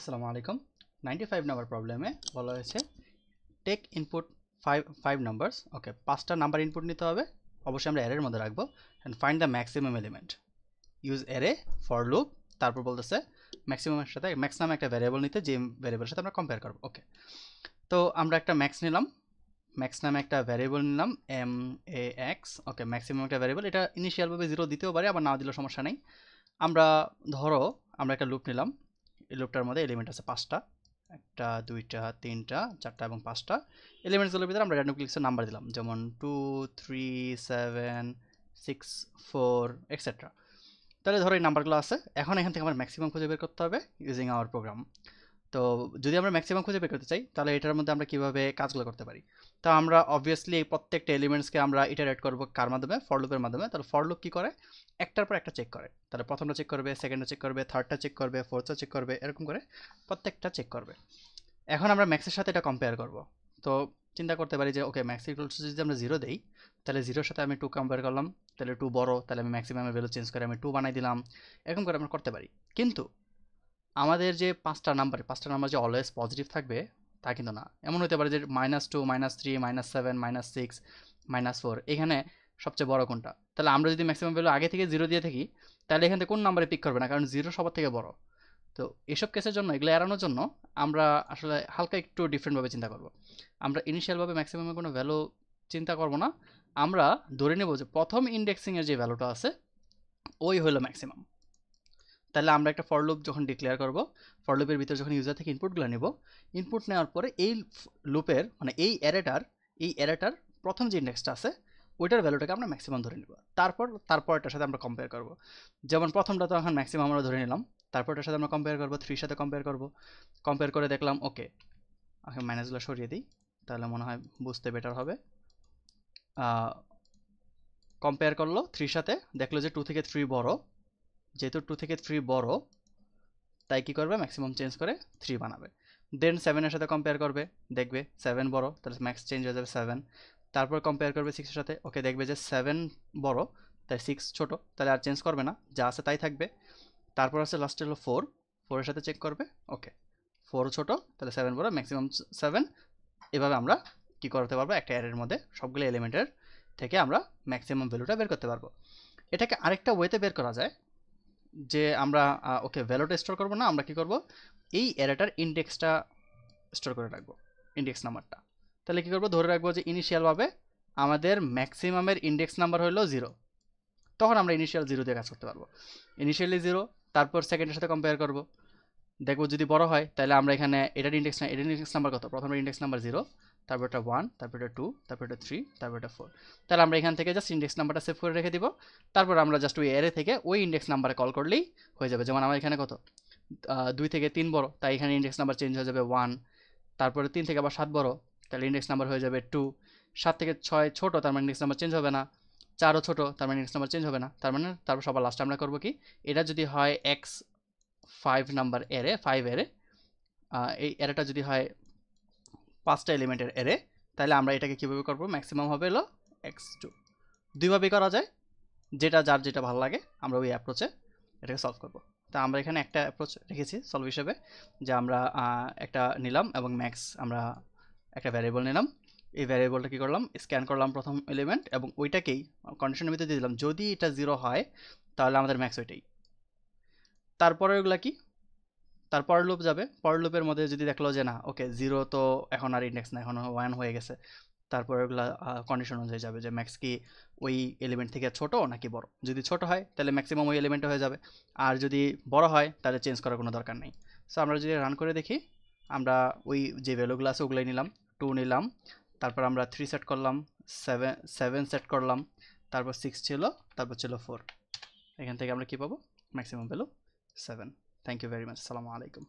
আসসালামু আলাইকুম 95 নাম্বার প্রবলেমে বলা হয়েছে take input five numbers okay পাঁচটা নাম্বার ইনপুট নিতে হবে অবশ্যই আমরা অ্যারের মধ্যে রাখবো and find the maximum element use array for loop তারপর বলতেছে ম্যাক্সিমামের সাথে ম্যাক্স নামে একটা ভ্যারিয়েবল নিতে যে ভ্যারিয়েবলের সাথে আমরা কম্পেয়ার করবো ওকে তো আমরা একটা ম্যাক্স নিলাম ম্যাক্স নামে একটা ভ্যারিয়েবল নিলাম MAX ওকে ম্যাক্সিমাম একটা ভ্যারিয়েবল এটা ইনিশিয়ালভাবে 0 দিতেও পারে আবার না দিলেও সমস্যা নেই আমরা ধরো আমরা একটা লুপ নিলাম এই লুপটার মধ্যে এলিমেন্ট আছে পাঁচটা একটা দুইটা তিনটা চারটা এবং পাঁচটা এলিমেন্টসগুলোর ভিতরে আমরা র্যান্ডম ক্লিক্সের নাম্বার দিলাম যেমন 2 3 7 6 4 এক্সেট্রা তাহলে ধরো এই নাম্বারগুলো আছে এখন এখান থেকে আমার ম্যাক্সিমাম খুঁজে বের করতে হবে ইউজিং আওয়ার প্রোগ্রাম তো যদি আমরা ম্যাক্সিমাম খুঁজে বের করতে চাই তাহলে এটার মধ্যে আমরা কিভাবে কাজগুলো করতে পারি তো আমরা অবভিয়াসলি এই প্রত্যেকটা এলিমেন্টসকে আমরা ইটারেট করব কার মাধ্যমে ফর লুপের মাধ্যমে তাহলে ফর লুপ কি করে একটার পর একটা চেক করে তাহলে প্রথমটা চেক করবে সেকেন্ডটা চেক করবে থার্ডটা চেক করবে ফোর্থটা চেক করবে এরকম করে প্রত্যেকটা চেক করবে এখন আমরা ম্যাক্সের সাথে এটা কম্পেয়ার করব তো চিন্তা করতে পারি যে ওকে ম্যাক্স ইকুয়ালস যদি আমরা 0 দেই তাহলে 0 সাথে আমি 2 কম্পেয়ার করলাম তাহলে 2 বড় তাহলে আমি ম্যাক্সিমামের ভ্যালু চেঞ্জ করে আমি 2 বানাই দিলাম এরকম করে আমরা করতে পারি কিন্তু আমাদের যে পাঁচটা নাম্বার যে অলওয়েজ পজিটিভ থাকবে তা কিন্তু না এমন হতে পারে যে -2 -3 -7 -6 -4 এখানে সবচেয়ে বড় কোনটা তাহলে আমরা যদি ম্যাক্সিমাম ভ্যালু আগে থেকে 0 দিয়ে থাকি তাহলে এখান থেকে কোন নাম্বারে পিক করবে না কারণ 0 সবার থেকে বড় তো এসব কেসের জন্য এগুলো এড়ানোর জন্য আমরা আসলে হালকা একটু ডিফারেন্টভাবে চিন্তা করব আমরা ইনিশিয়ালভাবে ম্যাক্সিমামের কোনো ভ্যালু চিন্তা করব না আমরা ধরে নেব যে প্রথম ইন্ডেক্সিংয়ের যে ভ্যালুটা আছে ওই হলো ম্যাক্সিমাম তাহলে আমরা একটা ফর লুপ যখন ডিক্লেয়ার করব ফর লুপের ভিতরে যখন ইউজার থেকে ইনপুটগুলো নেব ইনপুট নেওয়ার পরে এই লুপের মানে এই অ্যারেটার প্রথম যে ইন্ডেক্সটা আছে ওইটার ভ্যালুটাকে আমরা ম্যাক্সিমাম ধরে নিব তারপর এটার সাথে আমরা কম্পেয়ার করব যেমন প্রথমটা তো এখন ম্যাক্সিমাম আমরা ধরে নিলাম তারপর এটার সাথে আমরা কম্পেয়ার করব 3 সাথে কম্পেয়ার করে দেখলাম ওকে এখন মাইনাসগুলো সরিয়ে দিই তাহলে মনে হয় বুঝতে বেটার হবে কম্পেয়ার করলো 3 সাথে দেখলো যে 2 থেকে 3 বড় যেহেতু 2 থেকে 3 বড় তাই কি করবে ম্যাক্সিমাম চেঞ্জ করে 3 বানাবে দেন 7 এর সাথে কম্পেয়ার করবে দেখবে 7 বড় তাহলে ম্যাক্স চেঞ্জ হয়ে যাবে 7 তারপর কম্পেয়ার করবে 6 এর সাথে ওকে দেখবে যে 7 বড় তাই 6 ছোট তাহলে আর চেঞ্জ করবে না যা আছে তাই থাকবে তারপর আছে লাস্টে হলো 4 এর সাথে চেক করবে ওকে 4 ছোট তাহলে 7 বড় ম্যাক্সিমাম 7 এভাবে আমরা কি করতে পারবো একটা অ্যারের মধ্যে সবগুলো এলিমেন্টের থেকে আমরা ম্যাক্সিমাম ভ্যালুটা বের করতে পারবো এটাকে আরেকটা ওয়েতে বের করা যায় যে আমরা ওকে ভ্যালুটা স্টোর করব না আমরা কি করব এই অ্যারেটার ইন্ডেক্সটা স্টোর করে রাখবো ইন্ডেক্স নাম্বারটা তাহলে কি করব ধরে রাখবো যে ইনিশিয়ালভাবে আমাদের ম্যাক্সিমামের ইন্ডেক্স নাম্বার হলো 0 তখন আমরা ইনিশিয়াল 0 দিয়ে কাজ করতে পারবো ইনিশিয়ালি 0 তারপর সেকেন্ডের সাথে কম্পেয়ার করব দেখবো যদি বড় হয় তাহলে আমরা এখানে এটার ইন্ডেক্স নাম্বার কত প্রথমে ইন্ডেক্স নাম্বার 0 তারপর এটা 1 তারপর এটা 2 তারপর এটা 3 তারপর এটা 4 তাহলে আমরা এখান থেকে জাস্ট ইন্ডেক্স নাম্বারটা সেভ করে রেখে দিব তারপর আমরা জাস্ট ওই অ্যারে থেকে ওই ইন্ডেক্স নাম্বারে কল করলেই হয়ে যাবে যেমন আমার এখানে কত 2 থেকে 3 বড় তাই এখানে ইন্ডেক্স নাম্বার চেঞ্জ হয়ে যাবে 1 তারপরে 3 থেকে আবার 7 বড় তাহলে ইন্ডেক্স নাম্বার হয়ে যাবে 2 7 থেকে 6 ছোট তার মানে ইন্ডেক্স নাম্বার চেঞ্জ হবে না 4ও ছোট তার মানে ইন্ডেক্স নাম্বার চেঞ্জ হবে না তার মানে তারপর সবার লাস্টে আমরা করবো কি এটা যদি হয় x5 নাম্বার অ্যারে 5 অ্যারে এই অ্যারেটা যদি হয় 5টা এলিমেন্টের অ্যারে তাহলে আমরা এটাকে কিভাবে করব ম্যাক্সিমাম হবে হলো x2 দুইভাবেই করা যায় যার যেটা ভালো লাগে আমরা ওই অ্যাপ্রোচে এটাকে সলভ করব তা আমরা এখানে একটা অ্যাপ্রোচ রেখেছি সলভ হিসেবে যে আমরা একটা নিলাম এবং ম্যাক্স আমরা একটা ভ্যারিয়েবল নিলাম এই ভ্যারিয়েবলটা কি করলাম স্ক্যান করলাম প্রথম এলিমেন্ট এবং ওইটাকেই কন্ডিশনের ভিতরে দিয়ে দিলাম যদি এটা 0 হয় তাহলে আমাদের ম্যাক্স ওইটাই তারপরে ওগুলা কি তারপর লুপ যাবে পর লুপের মধ্যে যদি দেখলো যে না ওকে 0 তো এখন আর ইন্ডেক্স না এখন 1 হয়ে গেছে তারপর ওগুলা কন্ডিশন অনুযায়ী যাবে যে ম্যাক্স কি ওই এলিমেন্ট থেকে ছোট নাকি বড় যদি ছোট হয় তাহলে ম্যাক্সিমাম ওই এলিমেন্টে হয়ে যাবে আর যদি বড় হয় তাহলে চেঞ্জ করার কোনো দরকার নেই সো আমরা যদি রান করে দেখি আমরা ওই যে ভ্যালুগুলো আছে ওগুলোই নিলাম 2 নিলাম তারপর আমরা 3 সেট করলাম 7 সেট করলাম তারপর 6 ছিল তারপর ছিল 4 এখান থেকে আমরা কি পাবো maximum value 7 thank you very much আসসালামু আলাইকুম